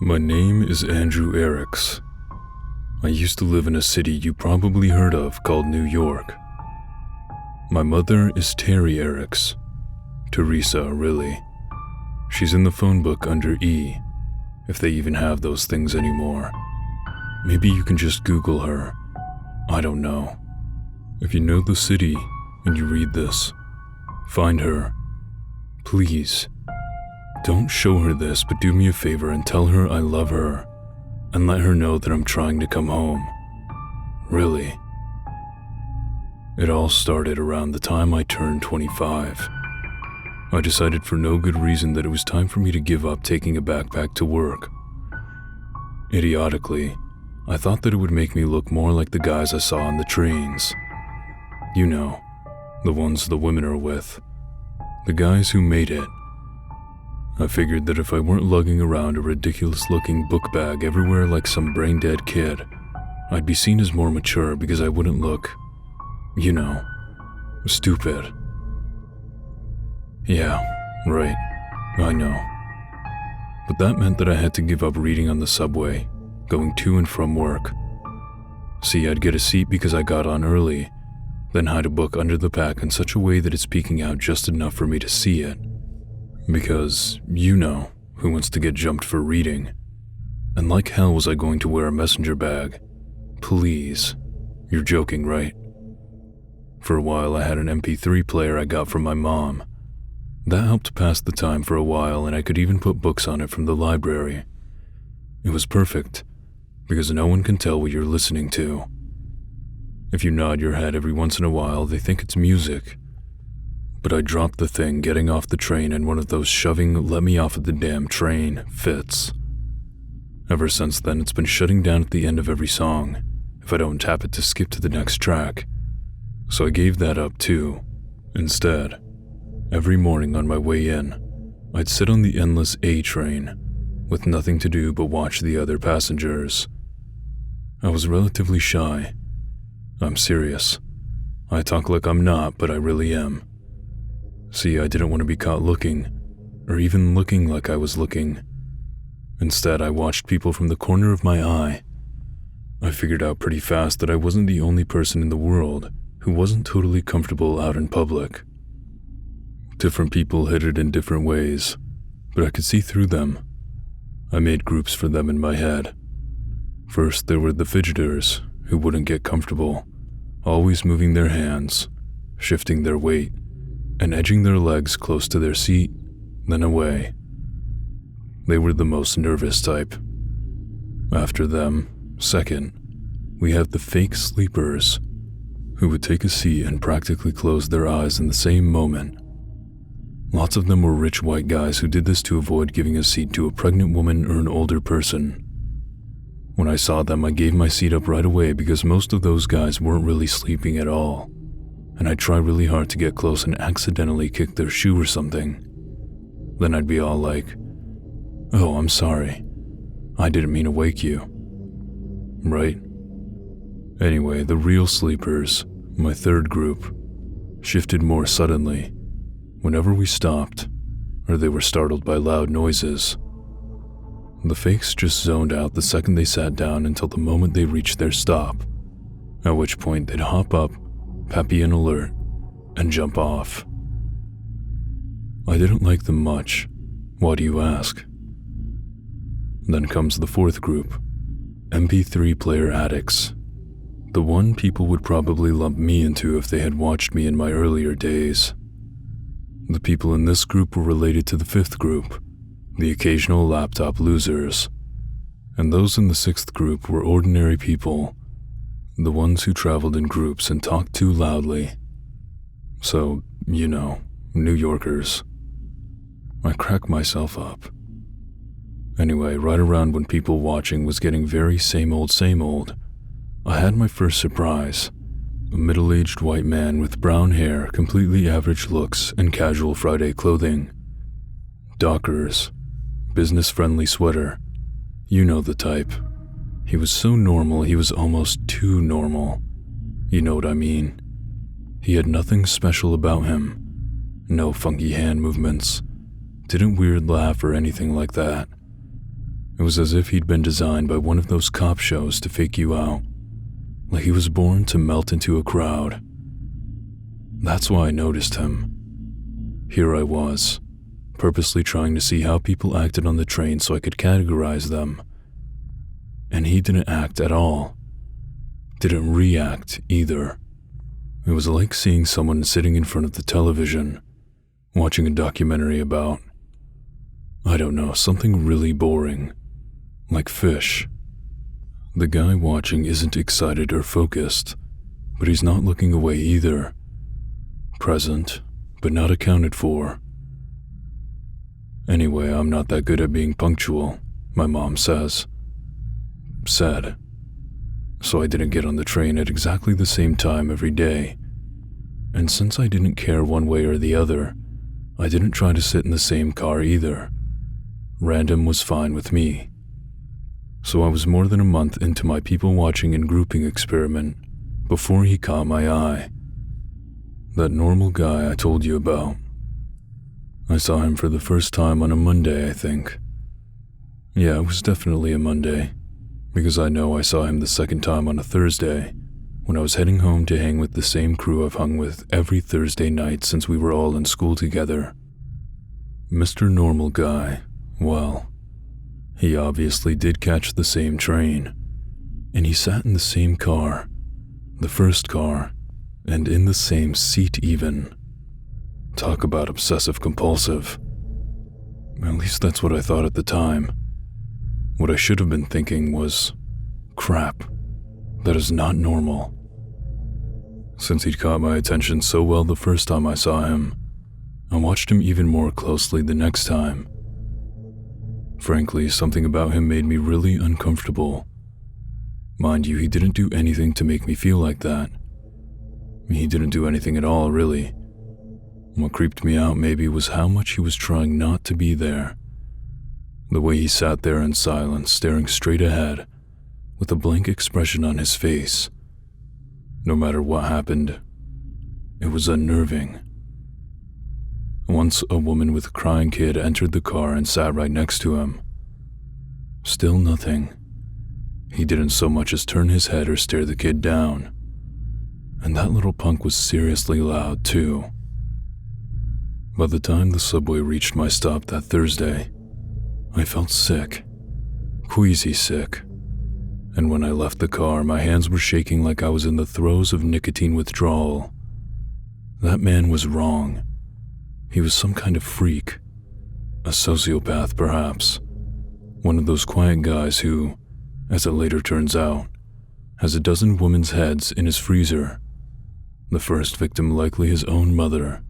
My name is Andrew Eriks. I used to live in a city you probably heard of called New York. My mother is Terry Eriks. Teresa, really. She's in the phone book under E, if they even have those things anymore. Maybe you can just Google her. I don't know. If you know the city and you read this, find her. Please. Don't show her this, but do me a favor and tell her I love her, and let her know that I'm trying to come home. Really. It all started around the time I turned 25. I decided for no good reason that it was time for me to give up taking a backpack to work. Idiotically, I thought that it would make me look more like the guys I saw on the trains. You know, the ones the women are with. The guys who made it. I figured that if I weren't lugging around a ridiculous-looking book bag everywhere like some brain-dead kid, I'd be seen as more mature because I wouldn't look, you know, stupid. Yeah, right, I know. But that meant that I had to give up reading on the subway, going to and from work. See, I'd get a seat because I got on early, then hide a book under the pack in such a way that it's peeking out just enough for me to see it. Because, you know, who wants to get jumped for reading? And like hell was I going to wear a messenger bag? Please. You're joking, right? For a while I had an MP3 player I got from my mom. That helped pass the time for a while, and I could even put books on it from the library. It was perfect, because no one can tell what you're listening to. If you nod your head every once in a while, they think it's music. But I dropped the thing getting off the train in one of those shoving let me off of the damn train fits. Ever since then, it's been shutting down at the end of every song, if I don't tap it to skip to the next track. So I gave that up too. Instead, every morning on my way in, I'd sit on the endless A train, with nothing to do but watch the other passengers. I was relatively shy. I'm serious. I talk like I'm not, but I really am. See, I didn't want to be caught looking, or even looking like I was looking. Instead, I watched people from the corner of my eye. I figured out pretty fast that I wasn't the only person in the world who wasn't totally comfortable out in public. Different people hid it in different ways, but I could see through them. I made groups for them in my head. First, there were the fidgeters, who wouldn't get comfortable, always moving their hands, shifting their weight, and edging their legs close to their seat, then away. They were the most nervous type. After them, second, we have the fake sleepers, who would take a seat and practically close their eyes in the same moment. Lots of them were rich white guys who did this to avoid giving a seat to a pregnant woman or an older person. When I saw them, I gave my seat up right away because most of those guys weren't really sleeping at all, and I'd try really hard to get close and accidentally kick their shoe or something. Then I'd be all like, "Oh, I'm sorry. I didn't mean to wake you." Right? Anyway, the real sleepers, my third group, shifted more suddenly whenever we stopped, or they were startled by loud noises. The fakes just zoned out the second they sat down until the moment they reached their stop, at which point they'd hop up, peppy and alert, and jump off. I didn't like them much. Why do you ask? Then comes the fourth group, MP3 player addicts. The one people would probably lump me into if they had watched me in my earlier days. The people in this group were related to the fifth group, the occasional laptop losers. And those in the sixth group were ordinary people, the ones who traveled in groups and talked too loudly. So, you know, New Yorkers. I cracked myself up. Anyway, right around when people watching was getting very same old, I had my first surprise. A middle-aged white man with brown hair, completely average looks, and casual Friday clothing. Dockers, business-friendly sweater. You know the type. He was so normal he was almost too normal. You know what I mean. He had nothing special about him. No funky hand movements. Didn't weird laugh or anything like that. It was as if he'd been designed by one of those cop shows to fake you out, like he was born to melt into a crowd. That's why I noticed him. Here I was, purposely trying to see how people acted on the train so I could categorize them. And he didn't act at all. Didn't react either. It was like seeing someone sitting in front of the television, watching a documentary about, I don't know, something really boring, like fish. The guy watching isn't excited or focused, but he's not looking away either. Present, but not accounted for. Anyway, I'm not that good at being punctual, my mom said. So I didn't get on the train at exactly the same time every day. And since I didn't care one way or the other, I didn't try to sit in the same car either. Random was fine with me. So I was more than a month into my people watching and grouping experiment before he caught my eye. That normal guy I told you about. I saw him for the first time on a Monday, I think. Yeah, it was definitely a Monday, because I know I saw him the second time on a Thursday, when I was heading home to hang with the same crew I've hung with every Thursday night since we were all in school together. Mr. Normal Guy, well, he obviously did catch the same train, and he sat in the same car, the first car, and in the same seat even. Talk about obsessive-compulsive. At least that's what I thought at the time. What I should have been thinking was, crap, that is not normal. Since he'd caught my attention so well the first time I saw him, I watched him even more closely the next time. Frankly, something about him made me really uncomfortable. Mind you, he didn't do anything to make me feel like that. He didn't do anything at all, really. What creeped me out maybe was how much he was trying not to be there. The way he sat there in silence, staring straight ahead, with a blank expression on his face. No matter what happened, it was unnerving. Once a woman with a crying kid entered the car and sat right next to him. Still nothing. He didn't so much as turn his head or stare the kid down. And that little punk was seriously loud, too. By the time the subway reached my stop that Thursday, I felt sick, queasy sick. And when I left the car, my hands were shaking like I was in the throes of nicotine withdrawal. That man was wrong. He was some kind of freak. A sociopath, perhaps. One of those quiet guys who, as it later turns out, has a dozen women's heads in his freezer. The first victim likely his own mother.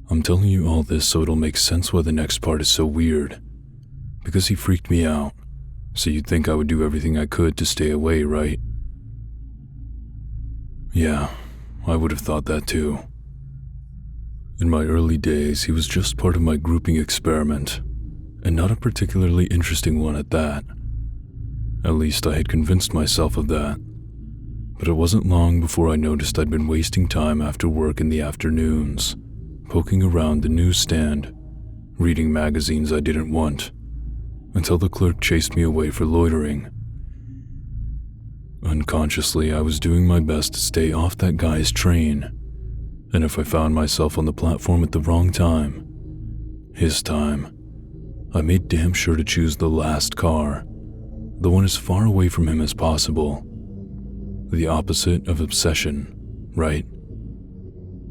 I'm telling you all this so it'll make sense why the next part is so weird. Because he freaked me out, so you'd think I would do everything I could to stay away, right? Yeah, I would have thought that too. In my early days, he was just part of my grouping experiment, and not a particularly interesting one at that. At least I had convinced myself of that. But it wasn't long before I noticed I'd been wasting time after work in the afternoons, poking around the newsstand, reading magazines I didn't want, until the clerk chased me away for loitering. Unconsciously, I was doing my best to stay off that guy's train, and if I found myself on the platform at the wrong time, his time, I made damn sure to choose the last car, the one as far away from him as possible. The opposite of obsession, right?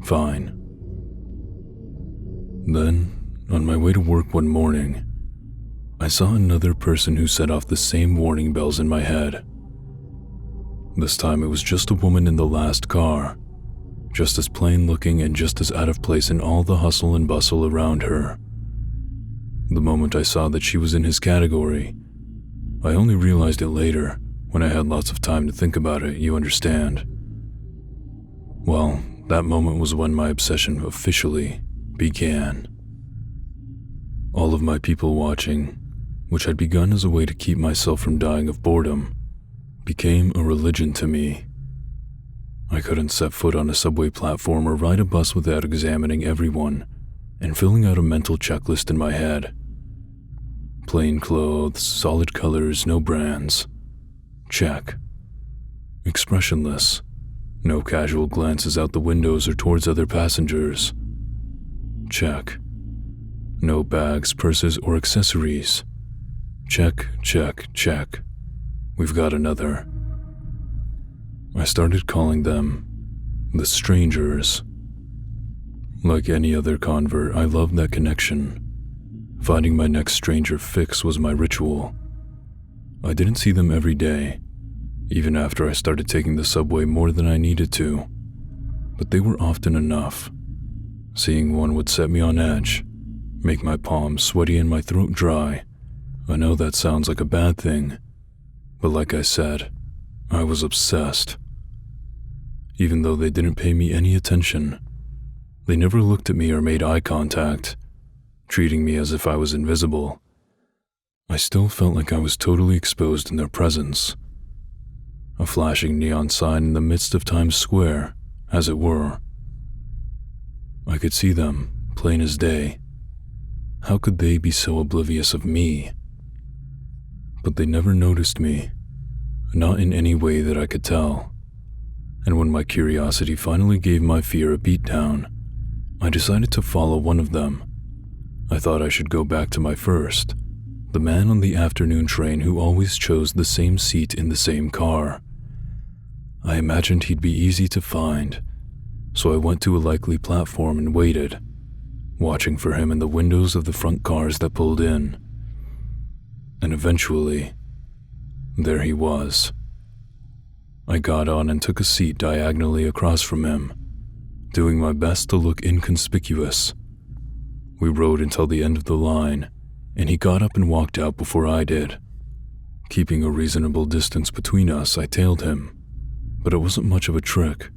Fine. Then, on my way to work one morning, I saw another person who set off the same warning bells in my head. This time it was just a woman in the last car, just as plain looking and just as out of place in all the hustle and bustle around her. The moment I saw that she was in his category, I only realized it later, when I had lots of time to think about it, you understand. Well, that moment was when my obsession officially began. All of my people watching, which had begun as a way to keep myself from dying of boredom, became a religion to me. I couldn't set foot on a subway platform or ride a bus without examining everyone and filling out a mental checklist in my head. Plain clothes, solid colors, no brands. Check. Expressionless. No casual glances out the windows or towards other passengers. Check. No bags, purses, or accessories. Check, check, check. We've got another. I started calling them the strangers. Like any other convert, I loved that connection. Finding my next stranger fix was my ritual. I didn't see them every day, even after I started taking the subway more than I needed to, but they were often enough. Seeing one would set me on edge, make my palms sweaty and my throat dry. I know that sounds like a bad thing, but like I said, I was obsessed. Even though they didn't pay me any attention, they never looked at me or made eye contact, treating me as if I was invisible. I still felt like I was totally exposed in their presence. A flashing neon sign in the midst of Times Square, as it were. I could see them, plain as day. How could they be so oblivious of me? But they never noticed me, not in any way that I could tell. And when my curiosity finally gave my fear a beatdown, I decided to follow one of them. I thought I should go back to my first, the man on the afternoon train who always chose the same seat in the same car. I imagined he'd be easy to find, so I went to a likely platform and waited, watching for him in the windows of the front cars that pulled in. And eventually, there he was. I got on and took a seat diagonally across from him, doing my best to look inconspicuous. We rode until the end of the line, and he got up and walked out before I did. Keeping a reasonable distance between us, I tailed him, but it wasn't much of a trick.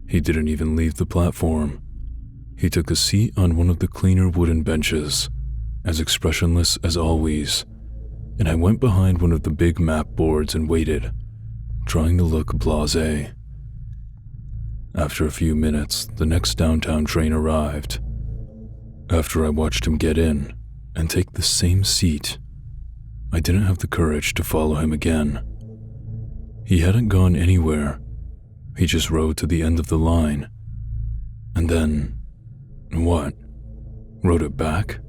He didn't even leave the platform. He took a seat on one of the cleaner wooden benches, as expressionless as always, and I went behind one of the big map boards and waited, trying to look blasé. After a few minutes, the next downtown train arrived. After I watched him get in and take the same seat, I didn't have the courage to follow him again. He hadn't gone anywhere. He just rode to the end of the line. And then, what? Rode it back?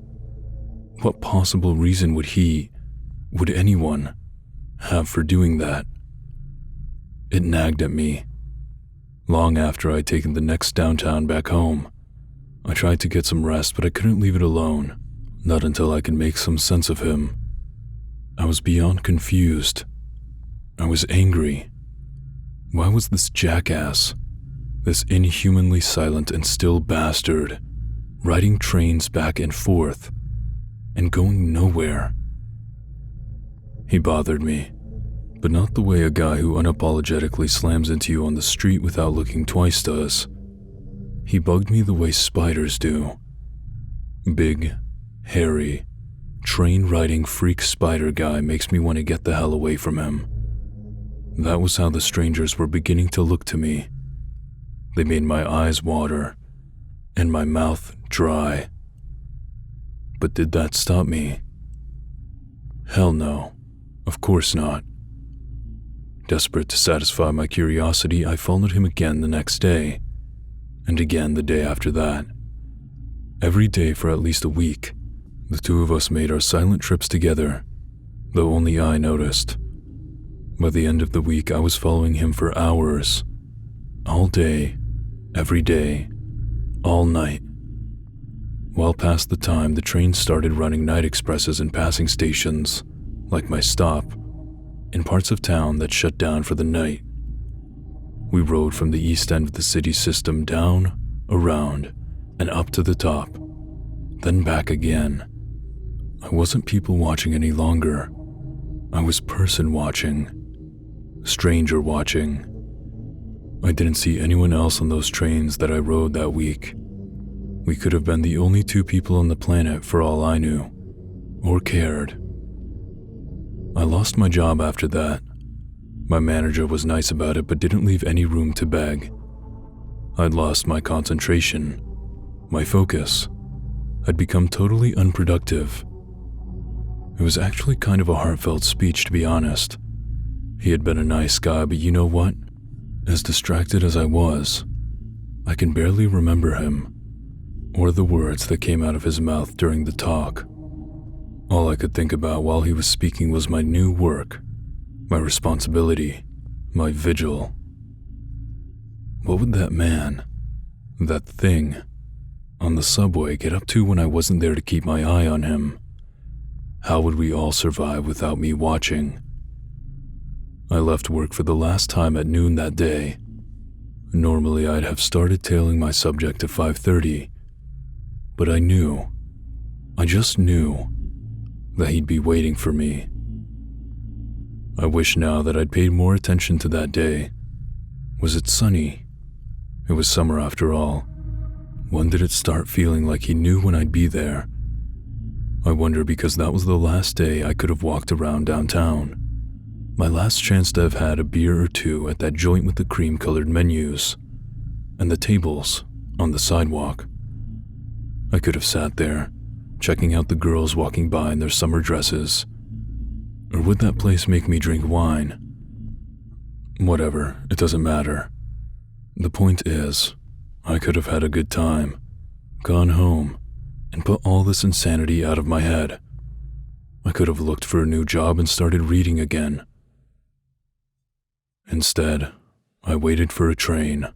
What possible reason would anyone, have for doing that? It nagged at me. Long after I'd taken the next downtown back home, I tried to get some rest, but I couldn't leave it alone, not until I could make some sense of him. I was beyond confused. I was angry. Why was this jackass, this inhumanly silent and still bastard, riding trains back and forth and going nowhere? He bothered me, but not the way a guy who unapologetically slams into you on the street without looking twice does. He bugged me the way spiders do. Big, hairy, train-riding freak spider guy makes me want to get the hell away from him. That was how the strangers were beginning to look to me. They made my eyes water and my mouth dry. But did that stop me? Hell no, of course not. Desperate to satisfy my curiosity, I followed him again the next day, and again the day after that. Every day for at least a week, the two of us made our silent trips together, though only I noticed. By the end of the week, I was following him for hours, all day, every day, all night. Well past the time, the train started running night expresses in passing stations, like my stop, in parts of town that shut down for the night. We rode from the east end of the city system down, around, and up to the top, then back again. I wasn't people watching any longer. I was person watching, stranger watching. I didn't see anyone else on those trains that I rode that week. We could have been the only two people on the planet for all I knew, or cared. I lost my job after that. My manager was nice about it but didn't leave any room to beg. I'd lost my concentration, my focus. I'd become totally unproductive. It was actually kind of a heartfelt speech, to be honest. He had been a nice guy, but you know what? As distracted as I was, I can barely remember him, or the words that came out of his mouth during the talk. All I could think about while he was speaking was my new work, my responsibility, my vigil. What would that man, that thing, on the subway get up to when I wasn't there to keep my eye on him? How would we all survive without me watching? I left work for the last time at noon that day. Normally I'd have started tailing my subject at 5:30, but I just knew that he'd be waiting for me. I wish now that I'd paid more attention to that day. Was it sunny? It was summer after all. When did it start feeling like he knew when I'd be there? I wonder because that was the last day I could have walked around downtown. My last chance to have had a beer or two at that joint with the cream-colored menus and the tables on the sidewalk. I could have sat there, checking out the girls walking by in their summer dresses. Or would that place make me drink wine? Whatever, it doesn't matter. The point is, I could have had a good time, gone home, and put all this insanity out of my head. I could have looked for a new job and started reading again. Instead, I waited for a train.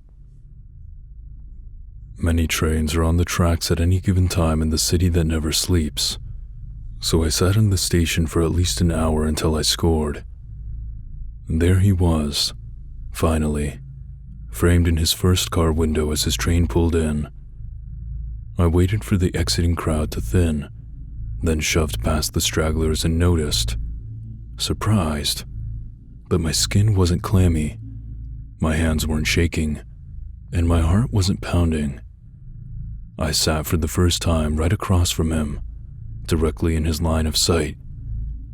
Many trains are on the tracks at any given time in the city that never sleeps, so I sat in the station for at least an hour until I scored. There he was, finally, framed in his first car window as his train pulled in. I waited for the exiting crowd to thin, then shoved past the stragglers and noticed, surprised, that my skin wasn't clammy, my hands weren't shaking, and my heart wasn't pounding. I sat for the first time right across from him, directly in his line of sight,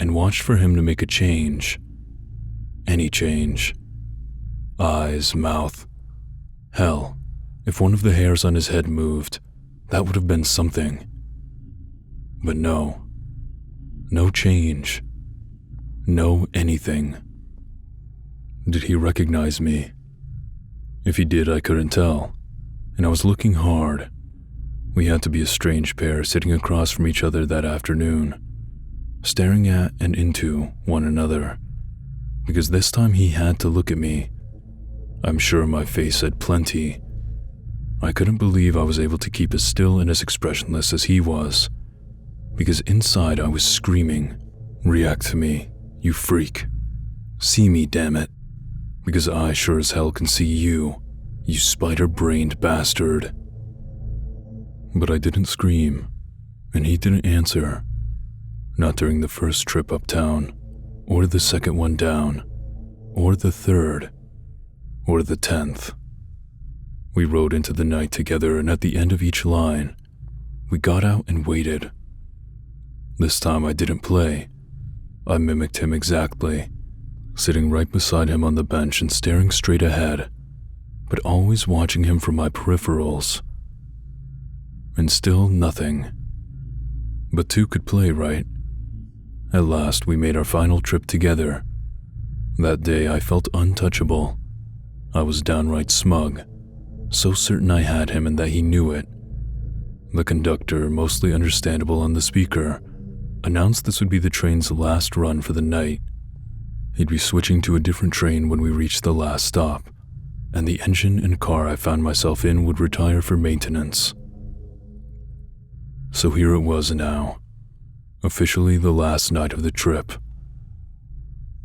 and watched for him to make a change. Any change. Eyes, mouth. Hell, if one of the hairs on his head moved, that would have been something. But no. No change. No anything. Did he recognize me? If he did, I couldn't tell, and I was looking hard. We had to be a strange pair sitting across from each other that afternoon, staring at and into one another, because this time he had to look at me. I'm sure my face said plenty. I couldn't believe I was able to keep as still and as expressionless as he was, because inside I was screaming, "React to me, you freak. See me, damn it. Because I sure as hell can see you, you spider-brained bastard." But I didn't scream, and he didn't answer. Not during the first trip uptown, or the second one down, or the third, or the 10th. We rode into the night together, and at the end of each line, we got out and waited. This time I didn't play. I mimicked him exactly, sitting right beside him on the bench and staring straight ahead, but always watching him from my peripherals. And still nothing. But two could play, right? At last we made our final trip together. That day I felt untouchable. I was downright smug, so certain I had him and that he knew it. The conductor, mostly understandable on the speaker, announced this would be the train's last run for the night. He'd be switching to a different train when we reached the last stop, and the engine and car I found myself in would retire for maintenance. So here it was now, officially the last night of the trip.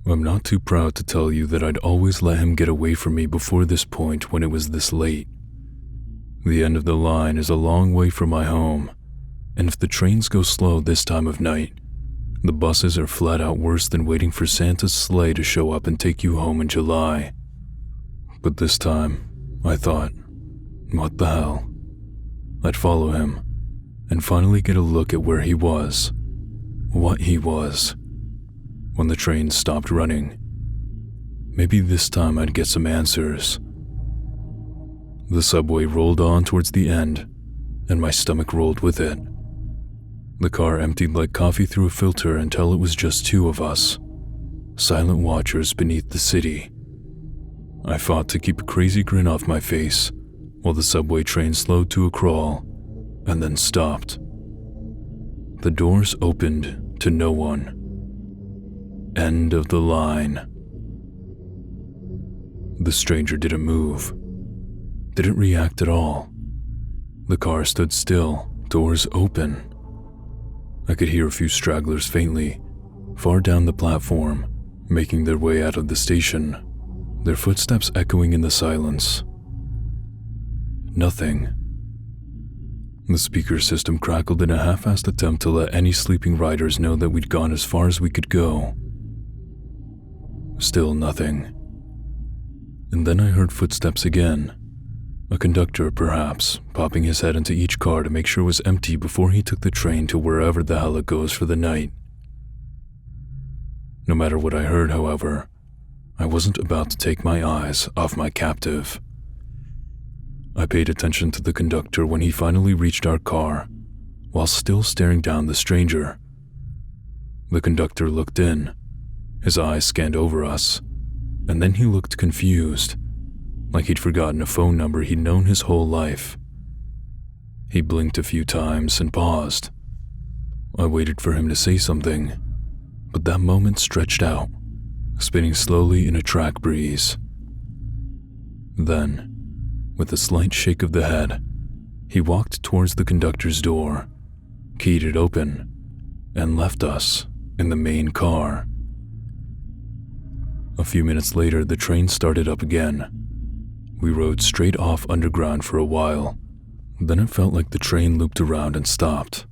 I'm not too proud to tell you that I'd always let him get away from me before this point when it was this late. The end of the line is a long way from my home, and if the trains go slow this time of night, the buses are flat out worse than waiting for Santa's sleigh to show up and take you home in July. But this time, I thought, what the hell? I'd follow him, and finally get a look at where he was, what he was, when the train stopped running. Maybe this time I'd get some answers. The subway rolled on towards the end, and my stomach rolled with it. The car emptied like coffee through a filter until it was just two of us, silent watchers beneath the city. I fought to keep a crazy grin off my face while the subway train slowed to a crawl and then stopped. The doors opened to no one. End of the line. The stranger didn't move, didn't react at all. The car stood still, doors open. I could hear a few stragglers faintly, far down the platform, making their way out of the station, their footsteps echoing in the silence. Nothing. The speaker system crackled in a half-assed attempt to let any sleeping riders know that we'd gone as far as we could go. Still nothing. And then I heard footsteps again. A conductor, perhaps, popping his head into each car to make sure it was empty before he took the train to wherever the hell it goes for the night. No matter what I heard, however, I wasn't about to take my eyes off my captive. I paid attention to the conductor when he finally reached our car, while still staring down the stranger. The conductor looked in. His eyes scanned over us, and then he looked confused, like he'd forgotten a phone number he'd known his whole life. He blinked a few times and paused. I waited for him to say something, but that moment stretched out, spinning slowly in a track breeze. Then, with a slight shake of the head, he walked towards the conductor's door, keyed it open, and left us in the main car. A few minutes later, the train started up again. We rode straight off underground for a while. Then it felt like the train looped around and stopped.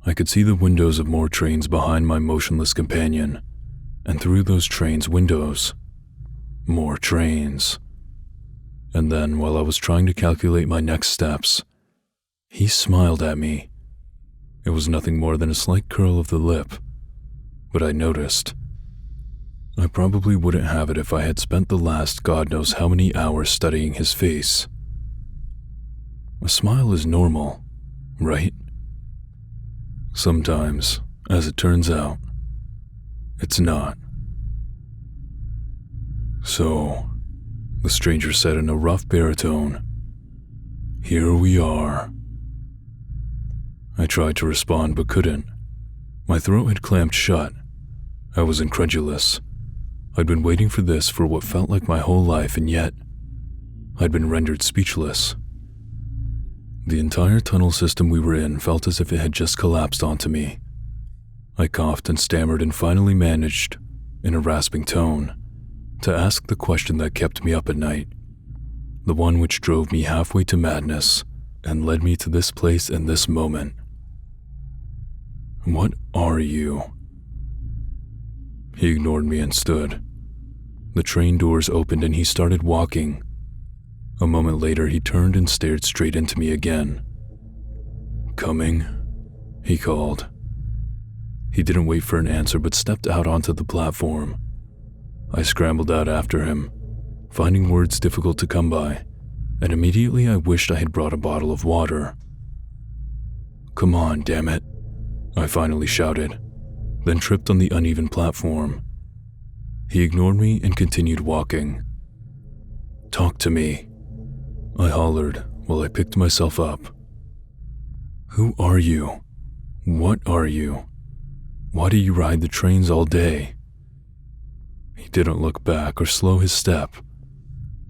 I could see the windows of more trains behind my motionless companion, and through those trains' windows, more trains. And then, while I was trying to calculate my next steps, he smiled at me. It was nothing more than a slight curl of the lip, but I noticed. I probably wouldn't have it if I had spent the last God knows how many hours studying his face. A smile is normal, right? Sometimes, as it turns out, it's not. So, the stranger said in a rough baritone, "Here we are." I tried to respond but couldn't. My throat had clamped shut. I was incredulous. I'd been waiting for this for what felt like my whole life, and yet I'd been rendered speechless. The entire tunnel system we were in felt as if it had just collapsed onto me. I coughed and stammered and finally managed, in a rasping tone, to ask the question that kept me up at night, the one which drove me halfway to madness and led me to this place and this moment. "What are you?" He ignored me and stood. The train doors opened and he started walking. A moment later, he turned and stared straight into me again. "Coming?" he called. He didn't wait for an answer but stepped out onto the platform. I scrambled out after him, finding words difficult to come by, and immediately I wished I had brought a bottle of water. "Come on, damn it," I finally shouted, then tripped on the uneven platform. He ignored me and continued walking. "Talk to me," I hollered while I picked myself up. "Who are you? What are you? Why do you ride the trains all day?" He didn't look back or slow his step.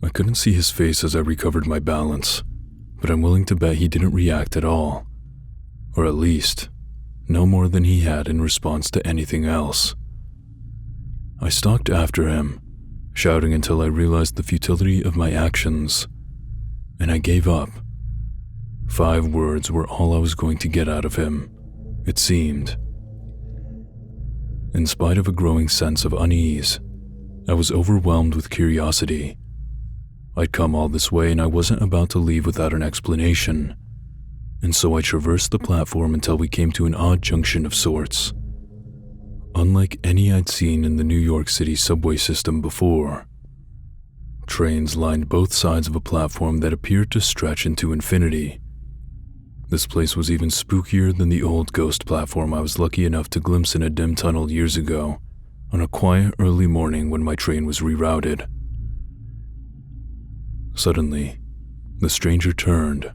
I couldn't see his face as I recovered my balance, but I'm willing to bet he didn't react at all, or at least, no more than he had in response to anything else. I stalked after him, shouting until I realized the futility of my actions, and I gave up. 5 words were all I was going to get out of him, it seemed. In spite of a growing sense of unease, I was overwhelmed with curiosity. I'd come all this way and I wasn't about to leave without an explanation, and so I traversed the platform until we came to an odd junction of sorts. Unlike any I'd seen in the New York City subway system before. Trains lined both sides of a platform that appeared to stretch into infinity. This place was even spookier than the old ghost platform I was lucky enough to glimpse in a dim tunnel years ago, on a quiet early morning when my train was rerouted. Suddenly, the stranger turned.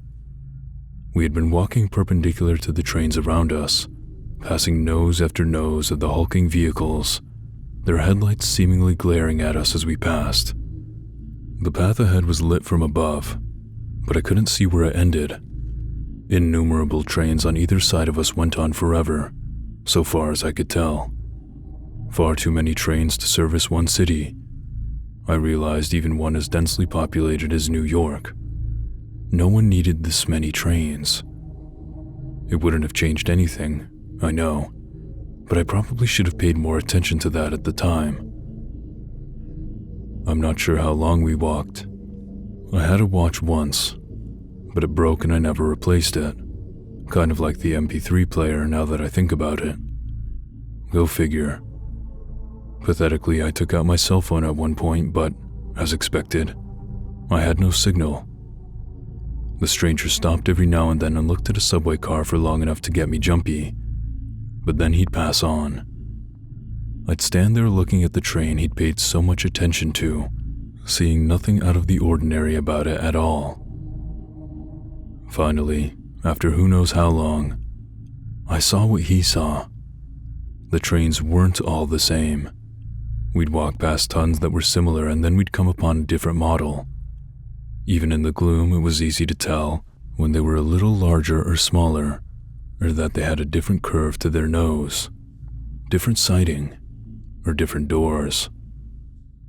We had been walking perpendicular to the trains around us, passing nose after nose of the hulking vehicles, their headlights seemingly glaring at us as we passed. The path ahead was lit from above, but I couldn't see where it ended. Innumerable trains on either side of us went on forever, so far as I could tell. Far too many trains to service one city. I realized even one as densely populated as New York. No one needed this many trains. It wouldn't have changed anything, I know, but I probably should have paid more attention to that at the time. I'm not sure how long we walked. I had a watch once, but it broke and I never replaced it. Kind of like the MP3 player now that I think about it. Go figure. Pathetically, I took out my cell phone at one point, but, as expected, I had no signal. The stranger stopped every now and then and looked at a subway car for long enough to get me jumpy, but then he'd pass on. I'd stand there looking at the train he'd paid so much attention to, seeing nothing out of the ordinary about it at all. Finally, after who knows how long, I saw what he saw. The trains weren't all the same. We'd walk past tons that were similar and then we'd come upon a different model. Even in the gloom, it was easy to tell when they were a little larger or smaller, or that they had a different curve to their nose, different siding, or different doors.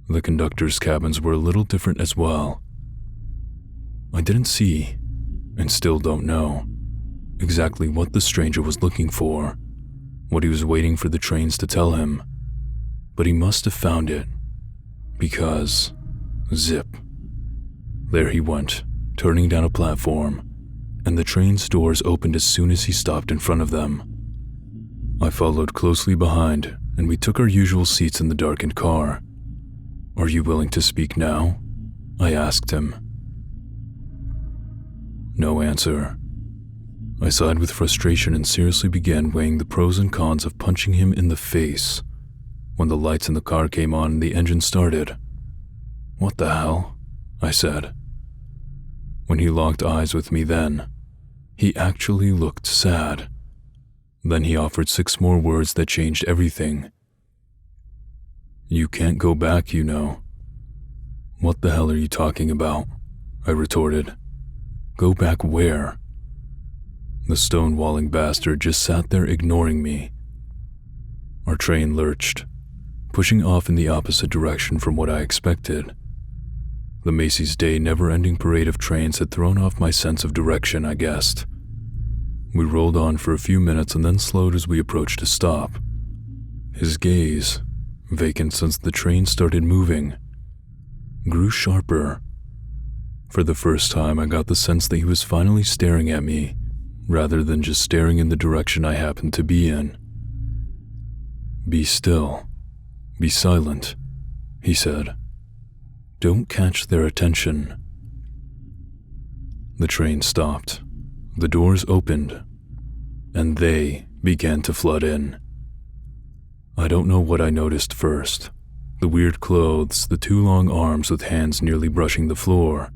The conductors' cabins were a little different as well. I didn't see, and still don't know, exactly what the stranger was looking for, what he was waiting for the trains to tell him, but he must have found it, because, zip, there he went, turning down a platform, and the train's doors opened as soon as he stopped in front of them. I followed closely behind, and we took our usual seats in the darkened car. "Are you willing to speak now?" I asked him. No answer. I sighed with frustration and seriously began weighing the pros and cons of punching him in the face when the lights in the car came on and the engine started. "What the hell?" I said. When he locked eyes with me then, he actually looked sad. Then he offered 6 more words that changed everything. "You can't go back, you know." "What the hell are you talking about?" I retorted. "Go back where?" The stonewalling bastard just sat there ignoring me. Our train lurched, pushing off in the opposite direction from what I expected. The Macy's Day never-ending parade of trains had thrown off my sense of direction, I guessed. We rolled on for a few minutes and then slowed as we approached a stop. His gaze, vacant since the train started moving, grew sharper. For the first time, I got the sense that he was finally staring at me, rather than just staring in the direction I happened to be in. "Be still. Be silent," he said. "Don't catch their attention." The train stopped. The doors opened, and they began to flood in. I don't know what I noticed first. The weird clothes, the 2 long arms with hands nearly brushing the floor,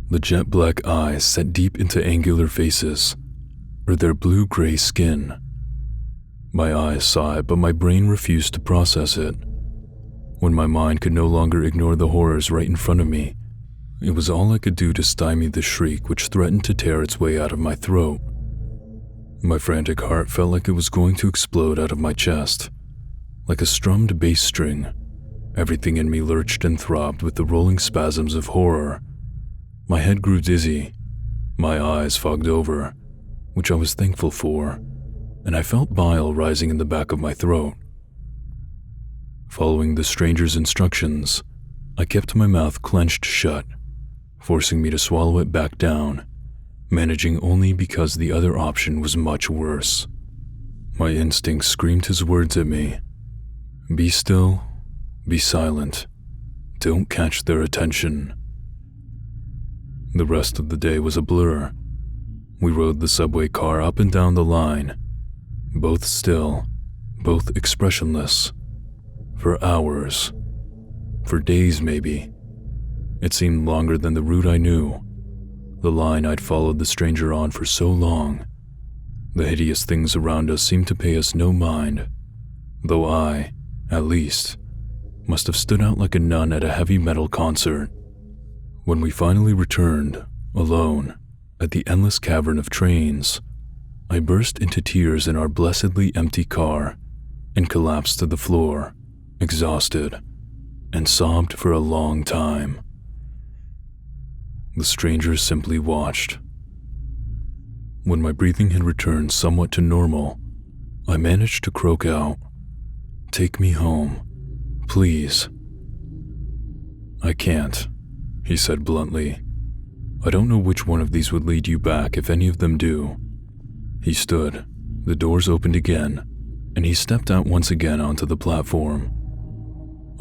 the jet black eyes set deep into angular faces, or their blue-gray skin. My eyes saw it, but my brain refused to process it. When my mind could no longer ignore the horrors right in front of me, it was all I could do to stymie the shriek which threatened to tear its way out of my throat. My frantic heart felt like it was going to explode out of my chest. Like a strummed bass string, everything in me lurched and throbbed with the rolling spasms of horror. My head grew dizzy, my eyes fogged over, which I was thankful for, and I felt bile rising in the back of my throat. Following the stranger's instructions, I kept my mouth clenched shut, forcing me to swallow it back down, managing only because the other option was much worse. My instincts screamed his words at me. "Be still, be silent, don't catch their attention." The rest of the day was a blur. We rode the subway car up and down the line, both still, both expressionless, for hours, for days maybe. It seemed longer than the route I knew, the line I'd followed the stranger on for so long. The hideous things around us seemed to pay us no mind, though I, at least, must have stood out like a nun at a heavy metal concert. When we finally returned, alone, at the endless cavern of trains, I burst into tears in our blessedly empty car and collapsed to the floor, exhausted, and sobbed for a long time. The stranger simply watched. When my breathing had returned somewhat to normal, I managed to croak out, "Take me home, please." "I can't," he said bluntly. "I don't know which one of these would lead you back if any of them do." He stood, the doors opened again, and he stepped out once again onto the platform.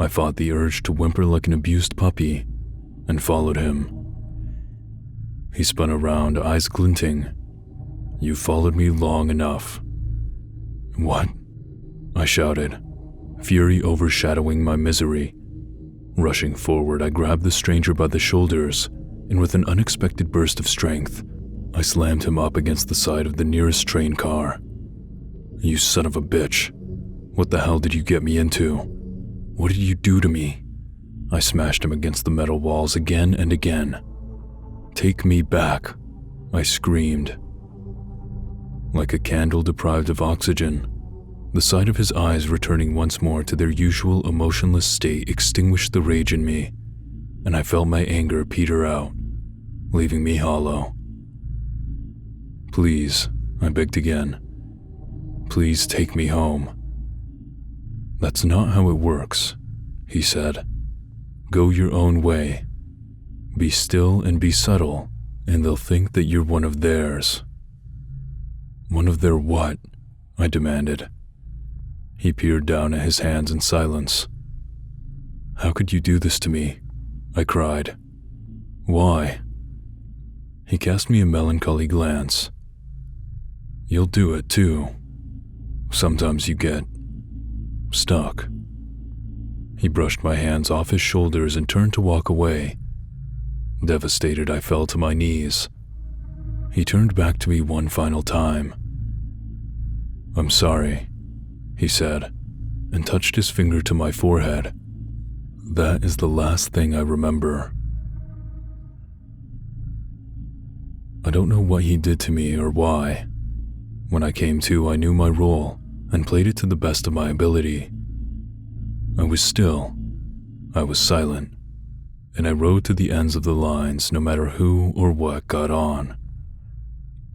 I fought the urge to whimper like an abused puppy and followed him. He spun around, eyes glinting. "You followed me long enough." "What?" I shouted, fury overshadowing my misery. Rushing forward, I grabbed the stranger by the shoulders, and with an unexpected burst of strength, I slammed him up against the side of the nearest train car. "You son of a bitch. What the hell did you get me into? What did you do to me?" I smashed him against the metal walls again and again. "Take me back," I screamed. Like a candle deprived of oxygen, the sight of his eyes returning once more to their usual emotionless state extinguished the rage in me, and I felt my anger peter out, leaving me hollow. "Please," I begged again. "Please take me home." "That's not how it works," he said. "Go your own way. Be still and be subtle, and they'll think that you're one of theirs." "One of their what?" I demanded. He peered down at his hands in silence. "How could you do this to me?" I cried. "Why?" He cast me a melancholy glance. "You'll do it too. Sometimes you get stuck." He brushed my hands off his shoulders and turned to walk away. Devastated, I fell to my knees. He turned back to me one final time. "I'm sorry," he said, and touched his finger to my forehead. "That is the last thing I remember." I don't know what he did to me or why. When I came to, I knew my role and played it to the best of my ability. I was still, I was silent, and I rode to the ends of the lines no matter who or what got on.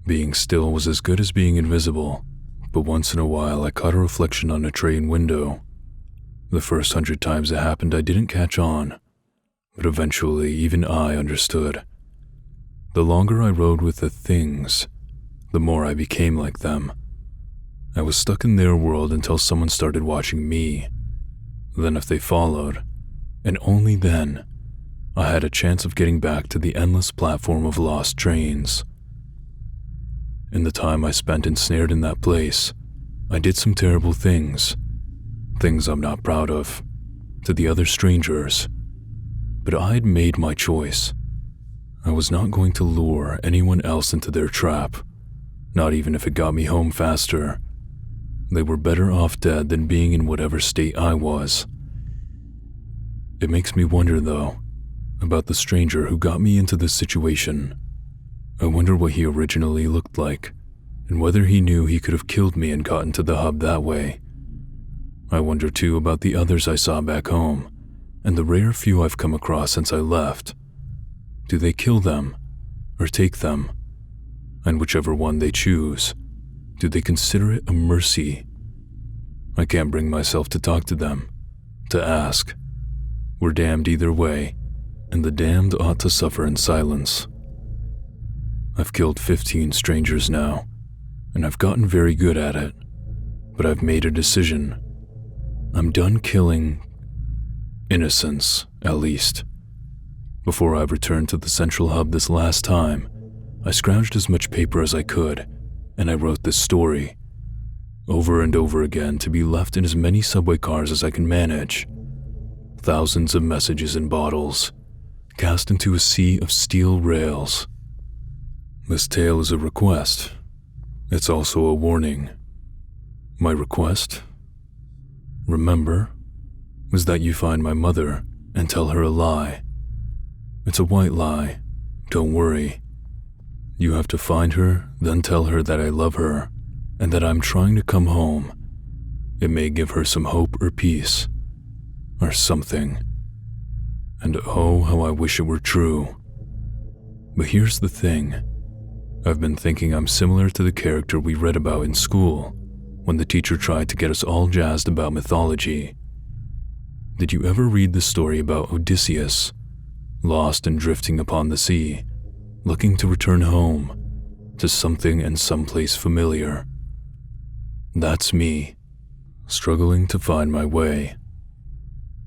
Being still was as good as being invisible, but once in a while I caught a reflection on a train window. The first 100 times it happened I didn't catch on, but eventually even I understood. The longer I rode with the things, the more I became like them. I was stuck in their world until someone started watching me. Then if they followed, and only then, I had a chance of getting back to the endless platform of lost trains. In the time I spent ensnared in that place, I did some terrible things I'm not proud of, to the other strangers. But I had made my choice. I was not going to lure anyone else into their trap, not even if it got me home faster. They were better off dead than being in whatever state I was. It makes me wonder, though, about the stranger who got me into this situation. I wonder what he originally looked like, and whether he knew he could have killed me and gotten to the hub that way. I wonder too about the others I saw back home, and the rare few I've come across since I left. Do they kill them, or take them? And whichever one they choose, do they consider it a mercy? I can't bring myself to talk to them, to ask. We're damned either way, and the damned ought to suffer in silence. I've killed 15 strangers now, and I've gotten very good at it, but I've made a decision. I'm done killing innocents, at least. Before I returned to the central hub this last time, I scrounged as much paper as I could, and I wrote this story, over and over again, to be left in as many subway cars as I can manage. Thousands of messages in bottles, cast into a sea of steel rails. This tale is a request. It's also a warning. My request, remember, was that you find my mother and tell her a lie. It's a white lie, don't worry. You have to find her, then tell her that I love her and that I'm trying to come home. It may give her some hope or peace, or something. And oh, how I wish it were true. But here's the thing. I've been thinking I'm similar to the character we read about in school when the teacher tried to get us all jazzed about mythology. Did you ever read the story about Odysseus, lost and drifting upon the sea, looking to return home to something and someplace familiar? That's me, struggling to find my way.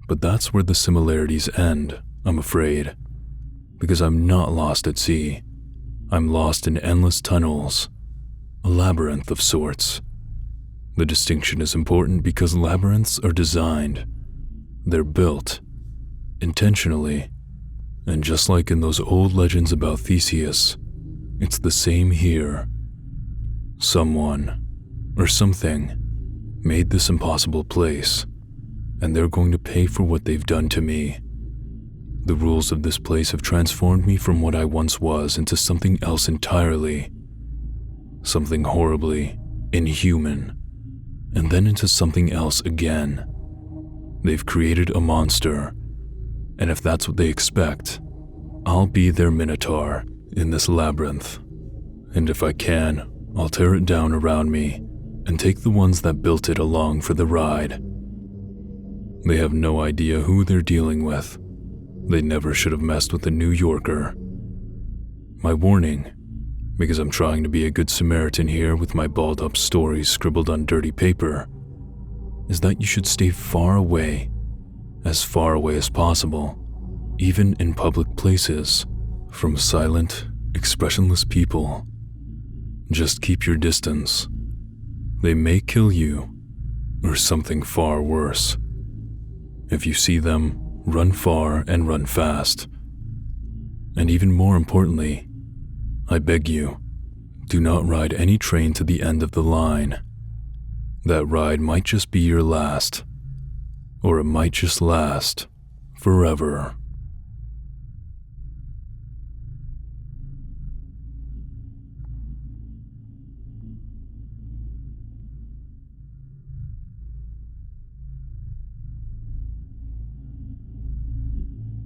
But that's where the similarities end, I'm afraid, because I'm not lost at sea. I'm lost in endless tunnels, a labyrinth of sorts. The distinction is important because labyrinths are designed. They're built, intentionally, and just like in those old legends about Theseus, it's the same here. Someone, or something, made this impossible place, and they're going to pay for what they've done to me. The rules of this place have transformed me from what I once was into something else entirely. Something horribly inhuman, and then into something else again. They've created a monster, and if that's what they expect, I'll be their minotaur in this labyrinth. And if I can, I'll tear it down around me and take the ones that built it along for the ride. They have no idea who they're dealing with. They never should have messed with a New Yorker. My warning, because I'm trying to be a good Samaritan here with my balled-up stories scribbled on dirty paper, is that you should stay far away as possible, even in public places, from silent, expressionless people. Just keep your distance. They may kill you, or something far worse. If you see them, run far and run fast. And even more importantly, I beg you, do not ride any train to the end of the line. That ride might just be your last, or it might just last forever.